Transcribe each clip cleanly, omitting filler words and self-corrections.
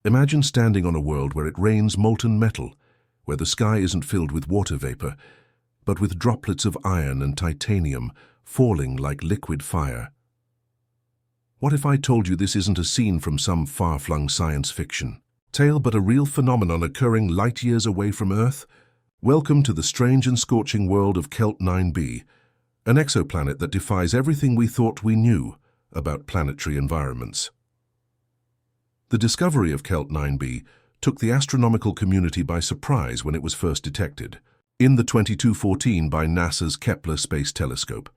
Imagine standing on a world where it rains molten metal, where the sky isn't filled with water vapor, but with droplets of iron and titanium falling like liquid fire. What if I told you this isn't a scene from some far-flung science fiction tale, but a real phenomenon occurring light years away from Earth? Welcome to the strange and scorching world of KELT 9b, an exoplanet that defies everything we thought we knew about planetary environments. The discovery of KELT 9b took the astronomical community by surprise when it was first detected, in the 2214 by NASA's Kepler Space Telescope.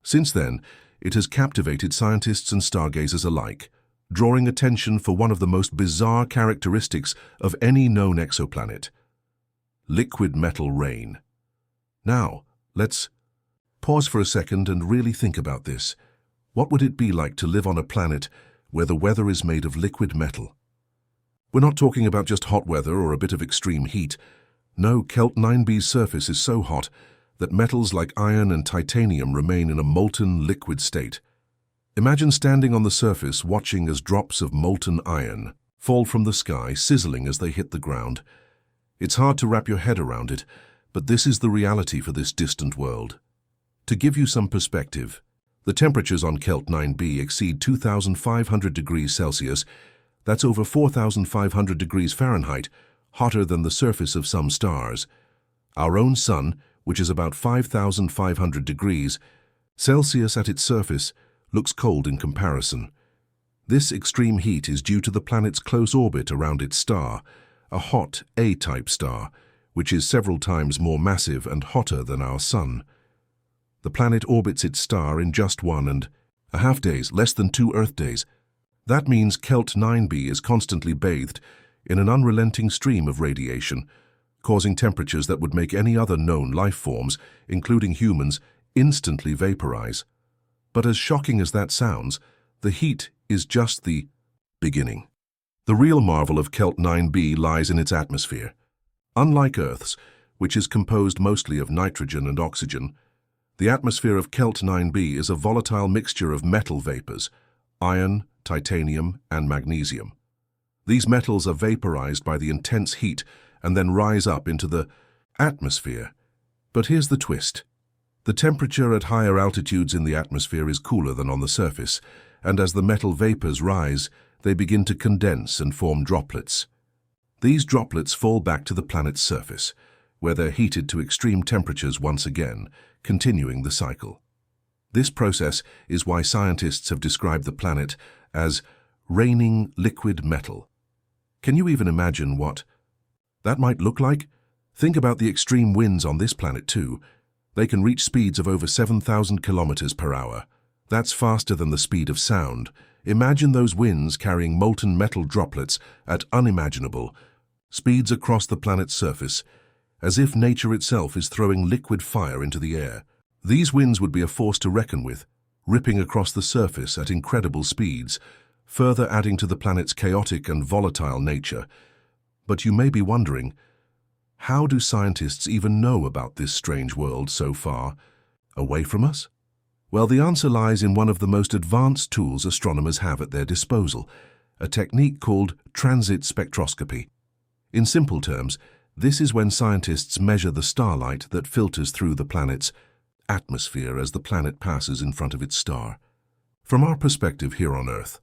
Since then, it has captivated scientists and stargazers alike, drawing attention for one of the most bizarre characteristics of any known exoplanet: liquid metal rain. Now, let's pause for a second and really think about this. What would it be like to live on a planet where the weather is made of liquid metal? We're not talking about just hot weather or a bit of extreme heat. No, KELT 9b's surface is so hot that metals like iron and titanium remain in a molten liquid state. Imagine standing on the surface watching as drops of molten iron fall from the sky, sizzling as they hit the ground. It's hard to wrap your head around it, but this is the reality for this distant world. To give you some perspective, the temperatures on KELT 9b exceed 2,500 degrees Celsius. That's over 4,500 degrees Fahrenheit, hotter than the surface of some stars. Our own Sun, which is about 5,500 degrees Celsius at its surface, looks cold in comparison. This extreme heat is due to the planet's close orbit around its star, a hot A-type star, which is several times more massive and hotter than our Sun. The planet orbits its star in just 1.5 days, less than 2 Earth days. That means KELT 9b is constantly bathed in an unrelenting stream of radiation, causing temperatures that would make any other known life forms, including humans, instantly vaporize. But as shocking as that sounds, the heat is just the beginning. The real marvel of KELT 9b lies in its atmosphere. Unlike Earth's, which is composed mostly of nitrogen and oxygen, the atmosphere of KELT 9b is a volatile mixture of metal vapors, iron, titanium, and magnesium. These metals are vaporized by the intense heat and then rise up into the atmosphere. But here's the twist. The temperature at higher altitudes in the atmosphere is cooler than on the surface, and as the metal vapors rise, they begin to condense and form droplets. These droplets fall back to the planet's surface, where they're heated to extreme temperatures once again, continuing the cycle. This process is why scientists have described the planet as raining liquid metal. Can you even imagine what that might look like? Think about the extreme winds on this planet too. They can reach speeds of over 7,000 kilometers per hour. That's faster than the speed of sound. Imagine those winds carrying molten metal droplets at unimaginable speeds across the planet's surface, as if nature itself is throwing liquid fire into the air. These winds would be a force to reckon with, ripping across the surface at incredible speeds, further adding to the planet's chaotic and volatile nature. But you may be wondering, how do scientists even know about this strange world so far away from us? Well, the answer lies in one of the most advanced tools astronomers have at their disposal, a technique called transit spectroscopy. In simple terms, this is when scientists measure the starlight that filters through the planet's atmosphere as the planet passes in front of its star. From our perspective here on Earth,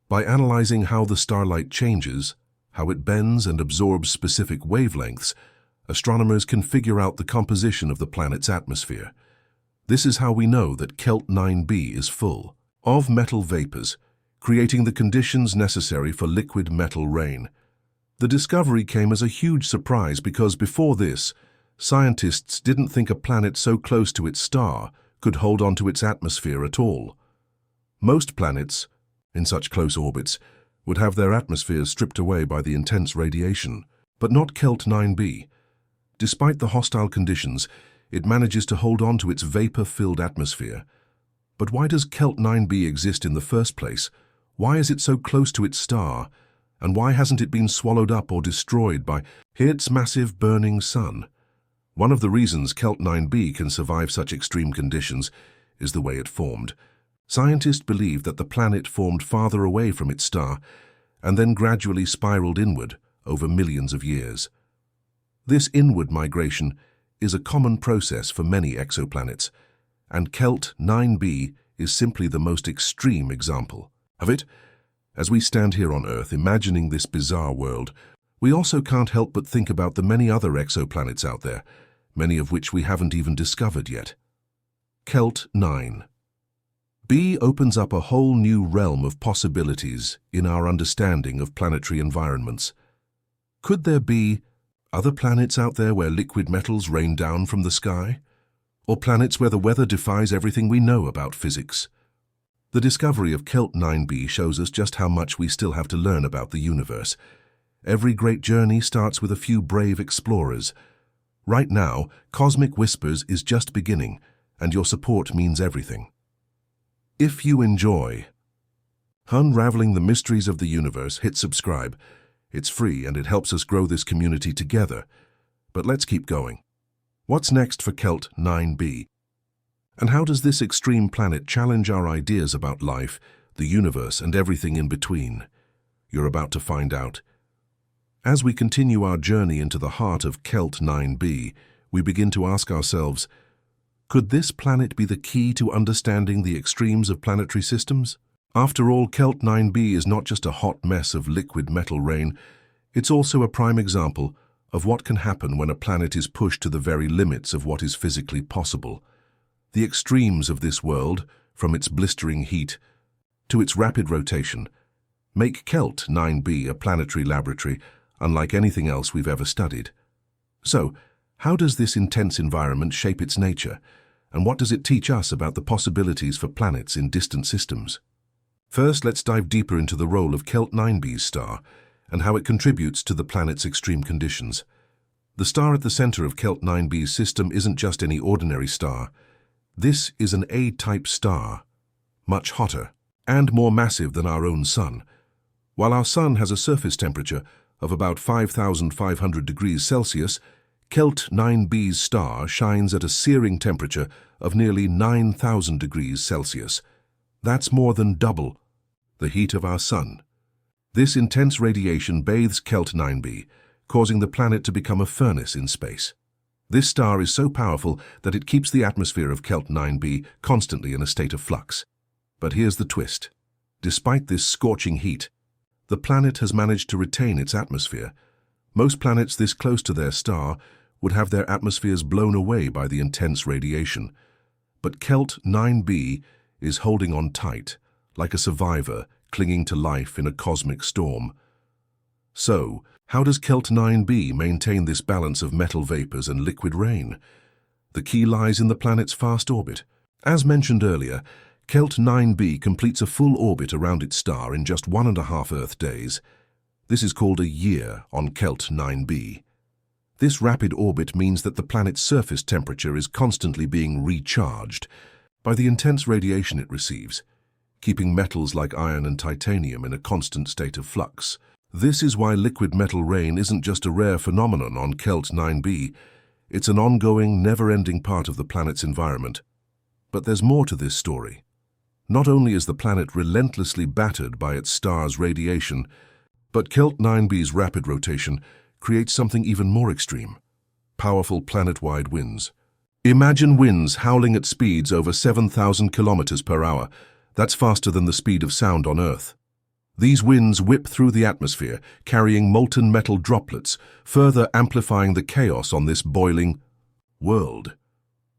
by analyzing how the starlight changes, how it bends and absorbs specific wavelengths, astronomers can figure out the composition of the planet's atmosphere. This is how we know that KELT 9b is full of metal vapors, creating the conditions necessary for liquid metal rain. The discovery came as a huge surprise because before this, scientists didn't think a planet so close to its star could hold on to its atmosphere at all. Most planets, in such close orbits, would have their atmospheres stripped away by the intense radiation, but not KELT 9b. Despite the hostile conditions, it manages to hold on to its vapor-filled atmosphere. But why does KELT 9b exist in the first place? Why is it so close to its star? And why hasn't it been swallowed up or destroyed by its massive burning sun? One of the reasons KELT 9b can survive such extreme conditions is the way it formed. Scientists believe that the planet formed farther away from its star, and then gradually spiraled inward over millions of years. This inward migration is a common process for many exoplanets, and KELT 9b is simply the most extreme example of it. As we stand here on Earth imagining this bizarre world, we also can't help but think about the many other exoplanets out there, many of which we haven't even discovered yet. KELT 9b opens up a whole new realm of possibilities in our understanding of planetary environments. Could there be other planets out there where liquid metals rain down from the sky? Or planets where the weather defies everything we know about physics? The discovery of KELT 9b shows us just how much we still have to learn about the universe. Every great journey starts with a few brave explorers. Right now, Cosmic Whispers is just beginning, and your support means everything. If you enjoy unraveling the mysteries of the universe, hit subscribe. It's free and it helps us grow this community together. But let's keep going. What's next for KELT 9b? And how does this extreme planet challenge our ideas about life, the universe, and everything in between? You're about to find out. As we continue our journey into the heart of KELT 9b, we begin to ask ourselves, could this planet be the key to understanding the extremes of planetary systems? After all, KELT 9b is not just a hot mess of liquid metal rain, it's also a prime example of what can happen when a planet is pushed to the very limits of what is physically possible. The extremes of this world, from its blistering heat to its rapid rotation, make KELT 9b a planetary laboratory unlike anything else we've ever studied. So, how does this intense environment shape its nature, and what does it teach us about the possibilities for planets in distant systems? First, let's dive deeper into the role of KELT 9b's star and how it contributes to the planet's extreme conditions. The star at the center of KELT 9b's system isn't just any ordinary star. This is an A-type star, much hotter and more massive than our own Sun. While our Sun has a surface temperature of about 5,500 degrees Celsius, KELT 9b's star shines at a searing temperature of nearly 9,000 degrees Celsius. That's more than double the heat of our Sun. This intense radiation bathes KELT 9b, causing the planet to become a furnace in space. This star is so powerful that it keeps the atmosphere of KELT 9b constantly in a state of flux. But here's the twist. Despite this scorching heat, the planet has managed to retain its atmosphere. Most planets this close to their star would have their atmospheres blown away by the intense radiation. But KELT 9b is holding on tight, like a survivor clinging to life in a cosmic storm. So, how does KELT 9b maintain this balance of metal vapors and liquid rain? The key lies in the planet's fast orbit. As mentioned earlier, KELT 9b completes a full orbit around its star in just 1.5 Earth days. This is called a year on KELT 9b. This rapid orbit means that the planet's surface temperature is constantly being recharged by the intense radiation it receives, keeping metals like iron and titanium in a constant state of flux. This is why liquid metal rain isn't just a rare phenomenon on KELT 9b, it's an ongoing, never-ending part of the planet's environment. But there's more to this story. Not only is the planet relentlessly battered by its star's radiation, but KELT 9b's rapid rotation creates something even more extreme: powerful planet-wide winds. Imagine winds howling at speeds over 7,000 kilometers per hour. That's faster than the speed of sound on Earth. These winds whip through the atmosphere, carrying molten metal droplets, further amplifying the chaos on this boiling world.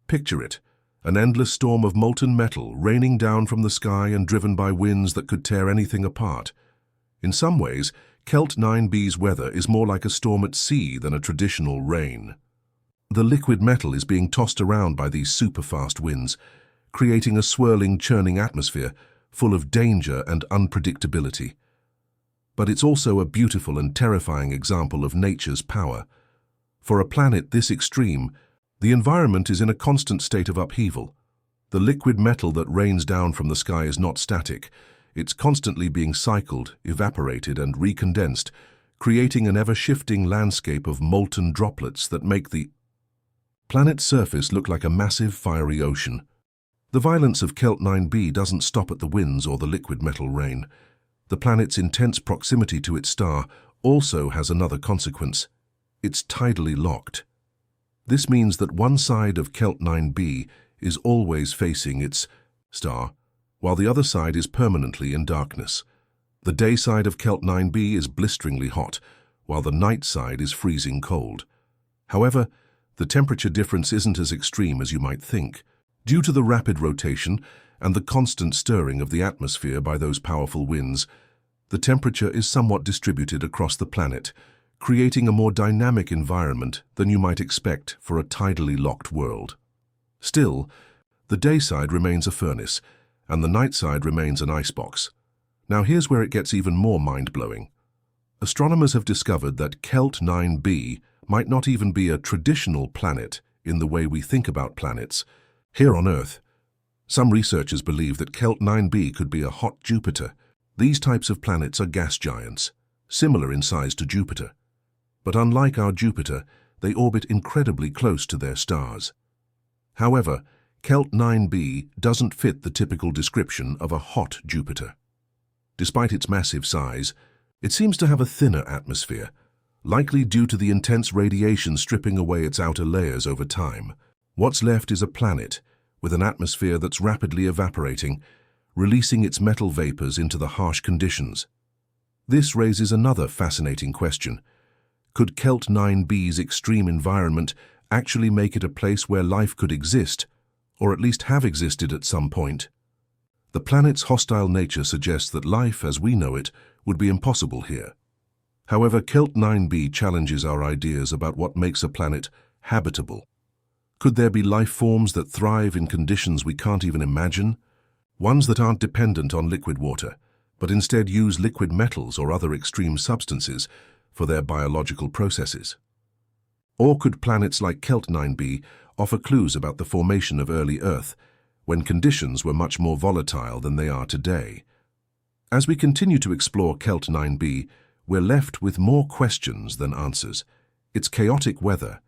Picture it. An endless storm of molten metal raining down from the sky and driven by winds that could tear anything apart. In some ways, KELT 9b's weather is more like a storm at sea than a traditional rain. The liquid metal is being tossed around by these super-fast winds, creating a swirling, churning atmosphere full of danger and unpredictability. But it's also a beautiful and terrifying example of nature's power. For a planet this extreme, the environment is in a constant state of upheaval. The liquid metal that rains down from the sky is not static. It's constantly being cycled, evaporated, and recondensed, creating an ever-shifting landscape of molten droplets that make the planet's surface look like a massive, fiery ocean. The violence of KELT 9b doesn't stop at the winds or the liquid metal rain. The planet's intense proximity to its star also has another consequence. It's tidally locked. This means that one side of KELT 9b is always facing its star, while the other side is permanently in darkness. The day side of KELT 9b is blisteringly hot, while the night side is freezing cold. However, the temperature difference isn't as extreme as you might think. Due to the rapid rotation and the constant stirring of the atmosphere by those powerful winds, the temperature is somewhat distributed across the planet, creating a more dynamic environment than you might expect for a tidally locked world. Still, the day side remains a furnace, and the night side remains an icebox. Now here's where it gets even more mind-blowing. Astronomers have discovered that KELT 9b might not even be a traditional planet in the way we think about planets. Here on Earth, some researchers believe that KELT 9b could be a hot Jupiter. These types of planets are gas giants, similar in size to Jupiter. But unlike our Jupiter, they orbit incredibly close to their stars. However, KELT 9b doesn't fit the typical description of a hot Jupiter. Despite its massive size, it seems to have a thinner atmosphere, likely due to the intense radiation stripping away its outer layers over time. What's left is a planet with an atmosphere that's rapidly evaporating, releasing its metal vapors into the harsh conditions. This raises another fascinating question. Could KELT 9b's extreme environment actually make it a place where life could exist, or at least have existed at some point? The planet's hostile nature suggests that life, as we know it, would be impossible here. However, KELT 9b challenges our ideas about what makes a planet habitable. Could there be life forms that thrive in conditions we can't even imagine? Ones that aren't dependent on liquid water, but instead use liquid metals or other extreme substances for their biological processes? Or could planets like KELT 9b offer clues about the formation of early Earth, when conditions were much more volatile than they are today? As we continue to explore KELT 9b, we're left with more questions than answers. Its chaotic weather,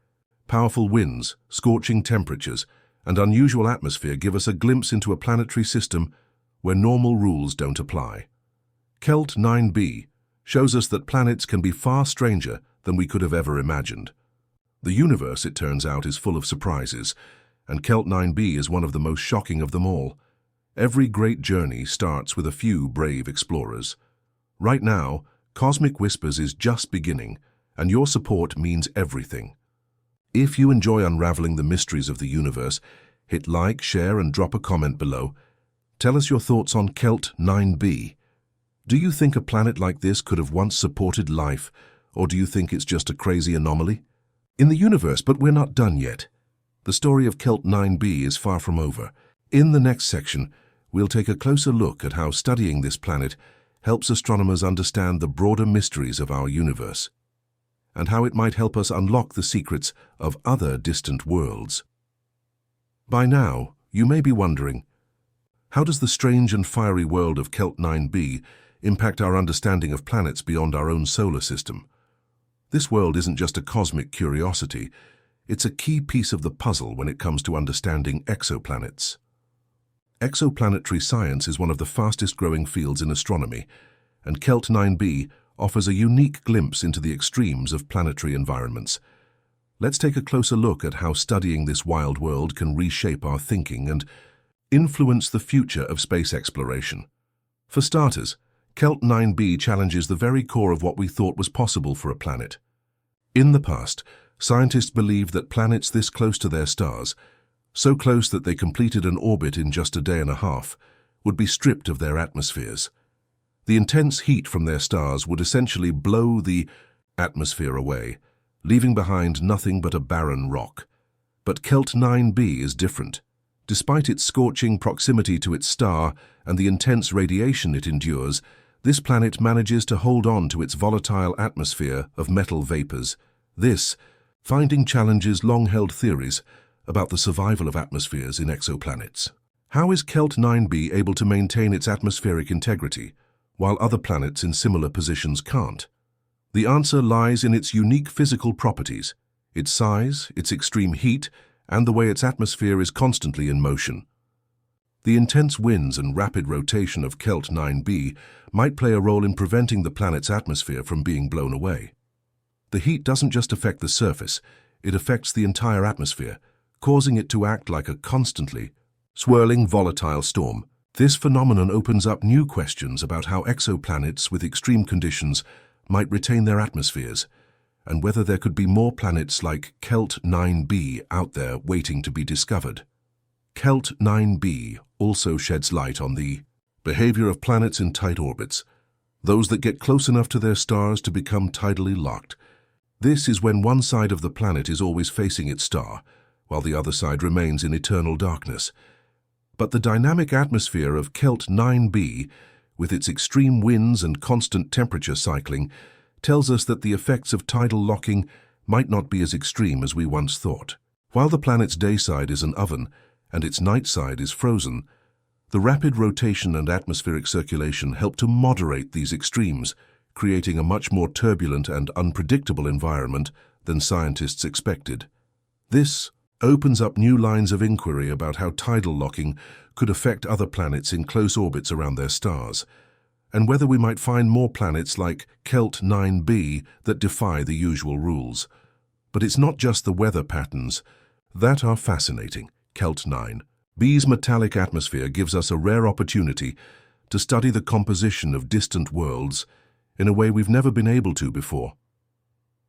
powerful winds, scorching temperatures, and unusual atmosphere give us a glimpse into a planetary system where normal rules don't apply. KELT 9b shows us that planets can be far stranger than we could have ever imagined. The universe, it turns out, is full of surprises, and KELT 9b is one of the most shocking of them all. Every great journey starts with a few brave explorers. Right now, Cosmic Whispers is just beginning, and your support means everything. If you enjoy unraveling the mysteries of the universe, hit like, share, and drop a comment below. Tell us your thoughts on KELT 9b. Do you think a planet like this could have once supported life, or do you think it's just a crazy anomaly? In the universe, but we're not done yet. The story of KELT 9b is far from over. In the next section, we'll take a closer look at how studying this planet helps astronomers understand the broader mysteries of our universe, and how it might help us unlock the secrets of other distant worlds. By now, you may be wondering, how does the strange and fiery world of KELT 9b impact our understanding of planets beyond our own solar system? This world isn't just a cosmic curiosity, it's a key piece of the puzzle when it comes to understanding exoplanets. Exoplanetary science is one of the fastest-growing fields in astronomy, and KELT 9b offers a unique glimpse into the extremes of planetary environments. Let's take a closer look at how studying this wild world can reshape our thinking and influence the future of space exploration. For starters, KELT 9b challenges the very core of what we thought was possible for a planet. In the past, scientists believed that planets this close to their stars, so close that they completed an orbit in just a day and a half, would be stripped of their atmospheres. The intense heat from their stars would essentially blow the atmosphere away, leaving behind nothing but a barren rock. But KELT 9b is different. Despite its scorching proximity to its star and the intense radiation it endures, this planet manages to hold on to its volatile atmosphere of metal vapors. This finding challenges long-held theories about the survival of atmospheres in exoplanets. How is KELT 9b able to maintain its atmospheric integrity, while other planets in similar positions can't? The answer lies in its unique physical properties, its size, its extreme heat, and the way its atmosphere is constantly in motion. The intense winds and rapid rotation of KELT 9b might play a role in preventing the planet's atmosphere from being blown away. The heat doesn't just affect the surface, it affects the entire atmosphere, causing it to act like a constantly swirling volatile storm. This phenomenon opens up new questions about how exoplanets with extreme conditions might retain their atmospheres, and whether there could be more planets like KELT 9b out there waiting to be discovered. KELT 9b also sheds light on the behavior of planets in tight orbits, those that get close enough to their stars to become tidally locked. This is when one side of the planet is always facing its star, while the other side remains in eternal darkness. But the dynamic atmosphere of KELT 9b, with its extreme winds and constant temperature cycling, tells us that the effects of tidal locking might not be as extreme as we once thought. While the planet's day side is an oven and its night side is frozen, the rapid rotation and atmospheric circulation help to moderate these extremes, creating a much more turbulent and unpredictable environment than scientists expected. This opens up new lines of inquiry about how tidal locking could affect other planets in close orbits around their stars, and whether we might find more planets like KELT 9b that defy the usual rules. But it's not just the weather patterns that are fascinating. KELT 9b's metallic atmosphere gives us a rare opportunity to study the composition of distant worlds in a way we've never been able to before.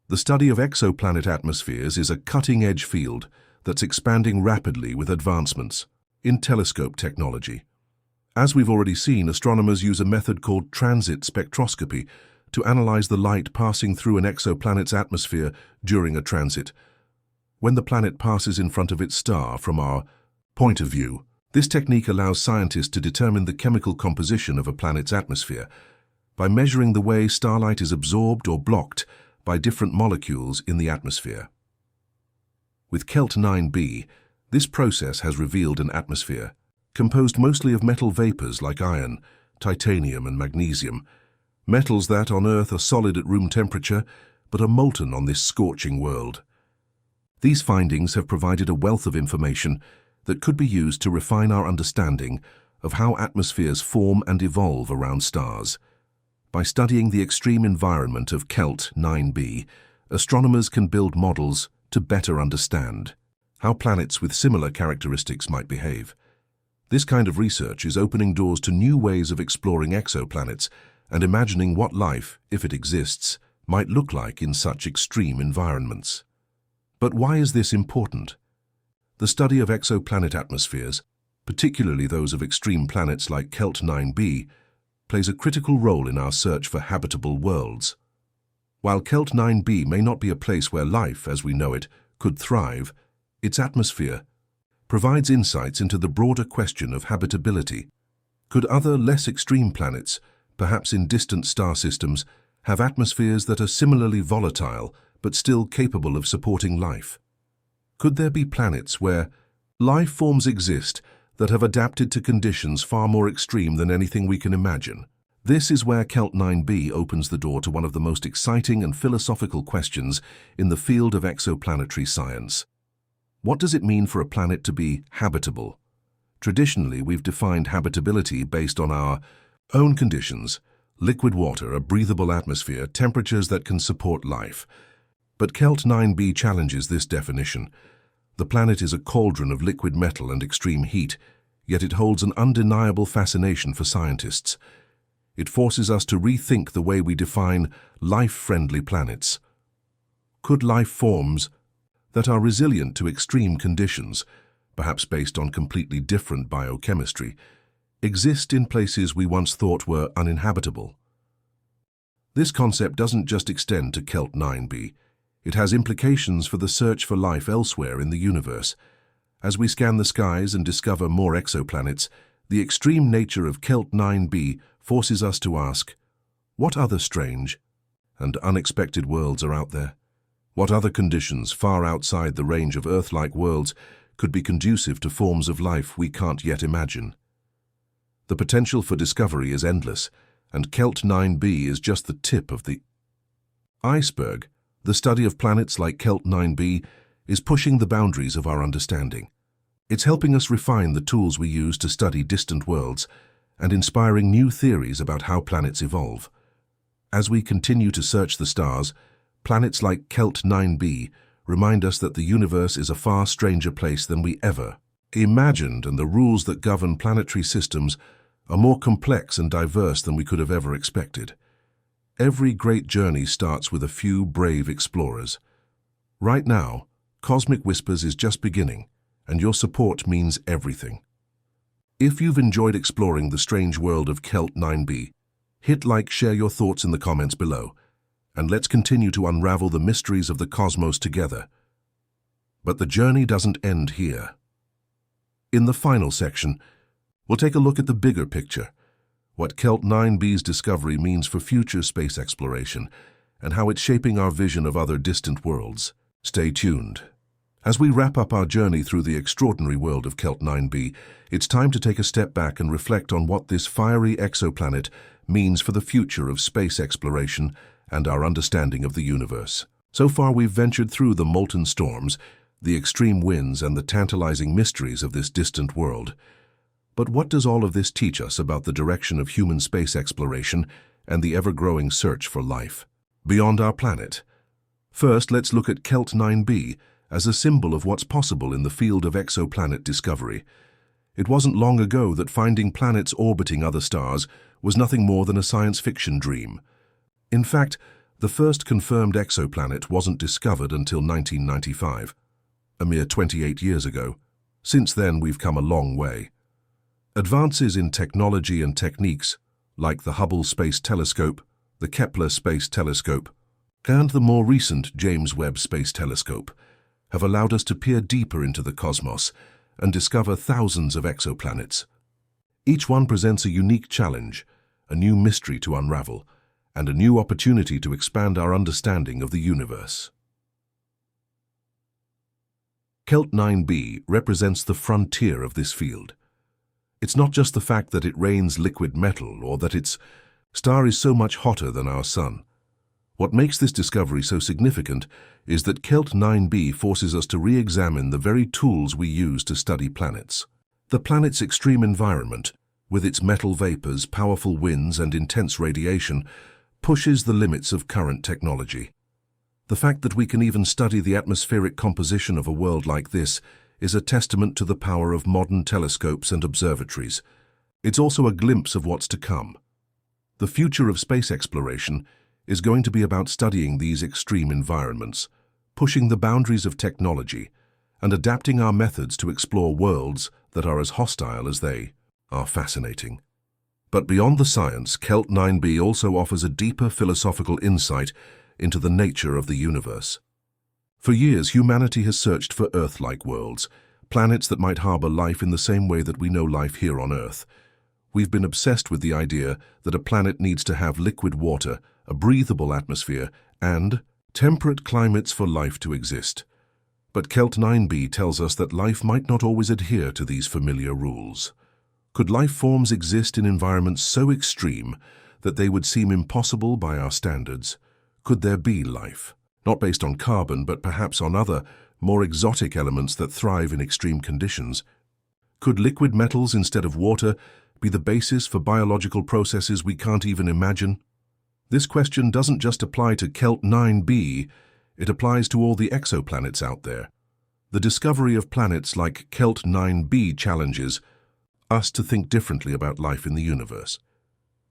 The study of exoplanet atmospheres is a cutting-edge field that's expanding rapidly with advancements in telescope technology. As we've already seen, astronomers use a method called transit spectroscopy to analyze the light passing through an exoplanet's atmosphere during a transit, when the planet passes in front of its star from our point of view. This technique allows scientists to determine the chemical composition of a planet's atmosphere by measuring the way starlight is absorbed or blocked by different molecules in the atmosphere. With KELT 9b, this process has revealed an atmosphere composed mostly of metal vapors like iron, titanium and magnesium, metals that on Earth are solid at room temperature but are molten on this scorching world. These findings have provided a wealth of information that could be used to refine our understanding of how atmospheres form and evolve around stars. By studying the extreme environment of KELT 9b, astronomers can build models to better understand how planets with similar characteristics might behave. This kind of research is opening doors to new ways of exploring exoplanets and imagining what life, if it exists, might look like in such extreme environments. But why is this important? The study of exoplanet atmospheres, particularly those of extreme planets like KELT 9b, plays a critical role in our search for habitable worlds. While KELT 9b may not be a place where life, as we know it, could thrive, its atmosphere provides insights into the broader question of habitability. Could other, less extreme planets, perhaps in distant star systems, have atmospheres that are similarly volatile but still capable of supporting life? Could there be planets where life forms exist that have adapted to conditions far more extreme than anything we can imagine? This is where KELT 9b opens the door to one of the most exciting and philosophical questions in the field of exoplanetary science. What does it mean for a planet to be habitable? Traditionally, we've defined habitability based on our own conditions: liquid water, a breathable atmosphere, temperatures that can support life. But KELT 9b challenges this definition. The planet is a cauldron of liquid metal and extreme heat, yet it holds an undeniable fascination for scientists. It forces us to rethink the way we define life-friendly planets. Could life forms that are resilient to extreme conditions, perhaps based on completely different biochemistry, exist in places we once thought were uninhabitable? This concept doesn't just extend to KELT 9b. It has implications for the search for life elsewhere in the universe. As we scan the skies and discover more exoplanets, the extreme nature of KELT 9b forces us to ask, what other strange and unexpected worlds are out there? What other conditions far outside the range of Earth-like worlds could be conducive to forms of life we can't yet imagine? The potential for discovery is endless, and KELT 9b is just the tip of the iceberg. The study of planets like KELT 9b is pushing the boundaries of our understanding. It's helping us refine the tools we use to study distant worlds and inspiring new theories about how planets evolve. As we continue to search the stars, planets like KELT 9b remind us that the universe is a far stranger place than we ever imagined, and the rules that govern planetary systems are more complex and diverse than we could have ever expected. Every great journey starts with a few brave explorers. Right now, Cosmic Whispers is just beginning, and your support means everything. If you've enjoyed exploring the strange world of KELT 9b, hit like, share your thoughts in the comments below, and let's continue to unravel the mysteries of the cosmos together. But the journey doesn't end here. In the final section, we'll take a look at the bigger picture, what KELT 9b's discovery means for future space exploration, and how it's shaping our vision of other distant worlds. Stay tuned. As we wrap up our journey through the extraordinary world of KELT 9b, it's time to take a step back and reflect on what this fiery exoplanet means for the future of space exploration and our understanding of the universe. So far, we've ventured through the molten storms, the extreme winds, and the tantalizing mysteries of this distant world. But what does all of this teach us about the direction of human space exploration and the ever-growing search for life beyond our planet? First, let's look at KELT 9b as a symbol of what's possible in the field of exoplanet discovery. It wasn't long ago that finding planets orbiting other stars was nothing more than a science fiction dream. In fact, the first confirmed exoplanet wasn't discovered until 1995, a mere 28 years ago. Since then, we've come a long way. Advances in technology and techniques, like the Hubble Space Telescope, the Kepler Space Telescope, and the more recent James Webb Space Telescope, have allowed us to peer deeper into the cosmos and discover thousands of exoplanets. Each one presents a unique challenge, a new mystery to unravel, and a new opportunity to expand our understanding of the universe. KELT 9b represents the frontier of this field. It's not just the fact that it rains liquid metal or that its star is so much hotter than our sun. What makes this discovery so significant is that KELT 9b forces us to re-examine the very tools we use to study planets. The planet's extreme environment, with its metal vapors, powerful winds, and intense radiation, pushes the limits of current technology. The fact that we can even study the atmospheric composition of a world like this is a testament to the power of modern telescopes and observatories. It's also a glimpse of what's to come. The future of space exploration is going to be about studying these extreme environments, pushing the boundaries of technology, and adapting our methods to explore worlds that are as hostile as they are fascinating. But beyond the science, KELT 9b also offers a deeper philosophical insight into the nature of the universe. For years, humanity has searched for Earth-like worlds, planets that might harbor life in the same way that we know life here on Earth. We've been obsessed with the idea that a planet needs to have liquid water, a breathable atmosphere, and temperate climates for life to exist. But KELT 9b tells us that life might not always adhere to these familiar rules. Could life forms exist in environments so extreme that they would seem impossible by our standards? Could there be life, not based on carbon, but perhaps on other, more exotic elements that thrive in extreme conditions? Could liquid metals instead of water be the basis for biological processes we can't even imagine? This question doesn't just apply to KELT 9b, it applies to all the exoplanets out there. The discovery of planets like KELT 9b challenges us to think differently about life in the universe.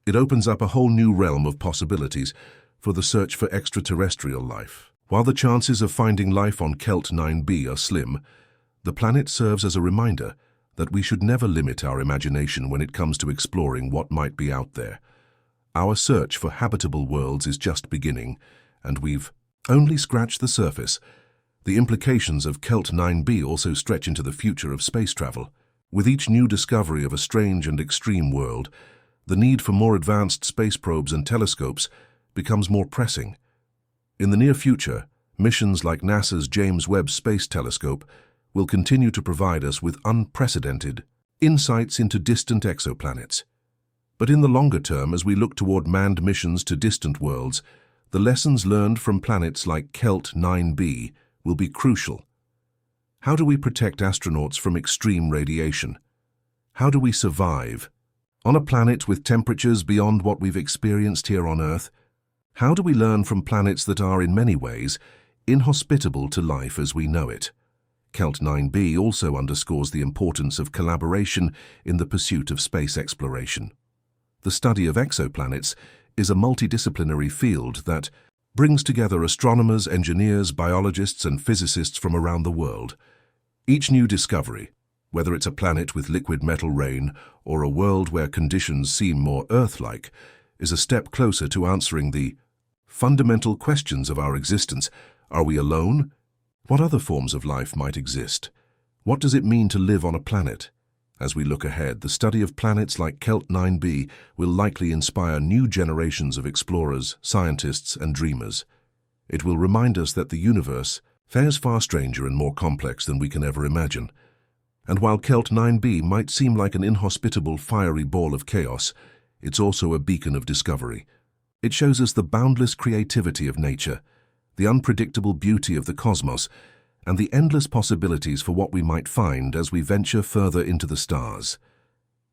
It opens up a whole new realm of possibilities for the search for extraterrestrial life. While the chances of finding life on KELT 9b are slim, the planet serves as a reminder that we should never limit our imagination when it comes to exploring what might be out there. Our search for habitable worlds is just beginning, and we've only scratched the surface. The implications of KELT 9b also stretch into the future of space travel. With each new discovery of a strange and extreme world, the need for more advanced space probes and telescopes becomes more pressing. In the near future, missions like NASA's James Webb Space Telescope will continue to provide us with unprecedented insights into distant exoplanets. But in the longer term, as we look toward manned missions to distant worlds, the lessons learned from planets like KELT 9b will be crucial. How do we protect astronauts from extreme radiation? How do we survive on a planet with temperatures beyond what we've experienced here on Earth? How do we learn from planets that are, in many ways, inhospitable to life as we know it? KELT 9B also underscores the importance of collaboration in the pursuit of space exploration. The study of exoplanets is a multidisciplinary field that brings together astronomers, engineers, biologists, and physicists from around the world. Each new discovery, whether it's a planet with liquid metal rain or a world where conditions seem more Earth-like, is a step closer to answering the fundamental questions of our existence. Are we alone? What other forms of life might exist? What does it mean to live on a planet? As we look ahead, the study of planets like KELT 9B will likely inspire new generations of explorers, scientists, and dreamers. It will remind us that the universe fares far stranger and more complex than we can ever imagine. And while KELT 9B might seem like an inhospitable, fiery ball of chaos, it's also a beacon of discovery. It shows us the boundless creativity of nature, the unpredictable beauty of the cosmos, and the endless possibilities for what we might find as we venture further into the stars.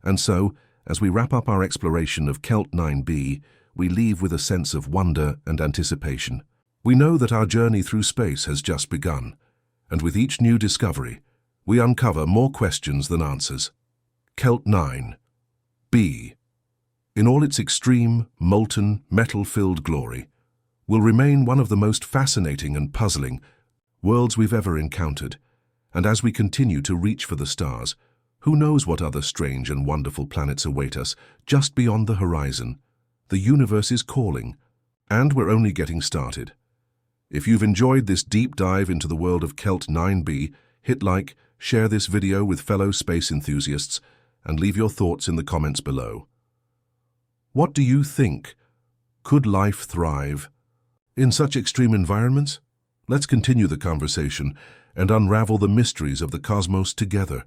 And so, as we wrap up our exploration of KELT 9B, we leave with a sense of wonder and anticipation. We know that our journey through space has just begun, and with each new discovery, we uncover more questions than answers. KELT 9B, in all its extreme, molten, metal-filled glory, will remain one of the most fascinating and puzzling worlds we've ever encountered. And as we continue to reach for the stars, who knows what other strange and wonderful planets await us just beyond the horizon? The universe is calling, and we're only getting started. If you've enjoyed this deep dive into the world of KELT 9B, hit like, share this video with fellow space enthusiasts, and leave your thoughts in the comments below. What do you think? Could life thrive in such extreme environments? Let's continue the conversation and unravel the mysteries of the cosmos together.